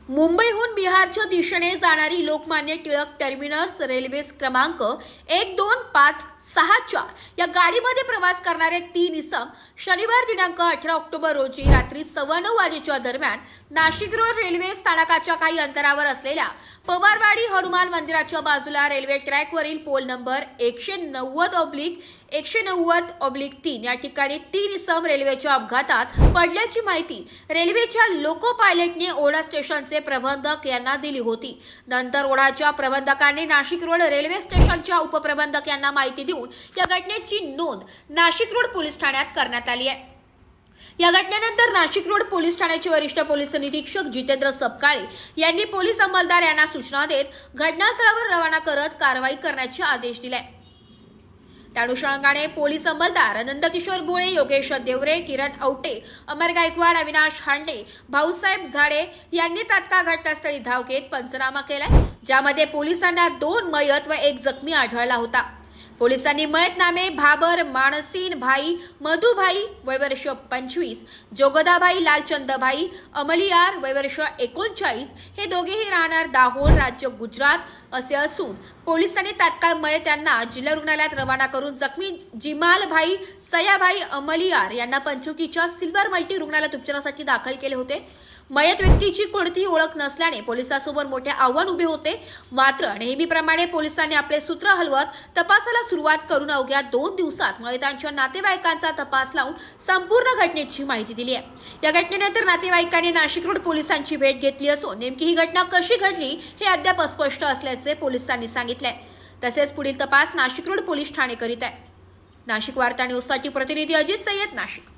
मुंबईहून बिहारच्या दिशेने जाणारी लोकमान्य टिळक टर्मिनस रेल्वे क्रमांक 12564 या गाडीमध्ये प्रवास करणारे 3 इसम शनिवार दिनांक 18 ऑक्टोबर रोजी रात्री 9:15 वाजेच्या दरम्यान नाशिक रोड रेल्वे स्थानकाच्या काही अंतरावर असलेल्या पवारवाडी हनुमान मंदिराच्या बाजूला रेल्वे ट्रॅकवरील पोल नंबर 190/190/3 या ठिकाणी 3 इसम रेल्वेच्या अपघातात पडल्याची माहिती रेल्वेच्या लोको पायलटने ओढा स्टेशनचे प्रबंधक यांना दिली होती। नंतर ओढाच्या प्रबंधकांनी नाशिक रोड रेल्वे स्टेशनच्या उपप्रबंधक यांना माहिती देऊन या घटनेची नोंद नाशिक रोड पोलीस ठाण्यात करण्यात आली आहे। या घटनेनंतर नाशिक रोड पोलीस ठाण्याचे वरिष्ठ पोलीस निरीक्षक जितेंद्र सपकाळे यांनी पोलीस अंमलदार यांना सूचना देत घटनास्थळावर रवाना करत कारवाई करण्याचे आदेश दिले। त्या अनुषंगाने पोलीस अंमलदार नंदकिशोर भोळे, योगेश देवरे, किरण औटे, अमर गायकवाड, अविनाश हांडे, भाऊसाहेब झाडे यांनी तात्काळ घटनास्थळी धाव घेत पंचनामा केलाय, ज्यामध्ये पोलिसांना 2 मयत व 1 जखमी आढळला होता। पोलिसांनी मयतनामे भाबर मानसीन भाई मधुभाई वय वर्ष 25, जोगदाभाई लालचंदभाई अमलियार वय वर्ष 39 हे दोघेही राहणार दाहोद राज्य गुजरात असे असून पोलिसांनी तात्काळ मयत यांना जिल्हा रुग्णालयात रवाना करून जखमी जिमालभाई सयाभाई अमलियार यांना पंचवटीच्या सिल्वर मल्टी रुग्णालयात उपचारासाठी दाखल केले होते। मयत व्यक्तीची कोणतीही ओळख नसल्याने पोलिसांसमोर मोठे आव्हान उभे होते। मात्र नेहमीप्रमाणे पोलिसांनी आपले सूत्र हलवत तपासाला सुरुवात करून अवघ्या 2 दिवसात मयतांच्या नातेवाईकांचा तपास लावून संपूर्ण घटनेची माहिती दिली आहे। या घटनेनंतर नातेवाईकांनी नाशिक रोड पोलिसांची भेट घेतली असून नेमकी ही घटना कशी घडली हे अद्याप अस्पष्ट असल्याचे पोलिसांनी सांगितले। तसेच पुढील तपास नाशिक रोड पोलीस ठाणे करीत आहे। नाशिक वार्ता न्यूजसाठी प्रतिनिधी अजित सय्यद, नाशिक।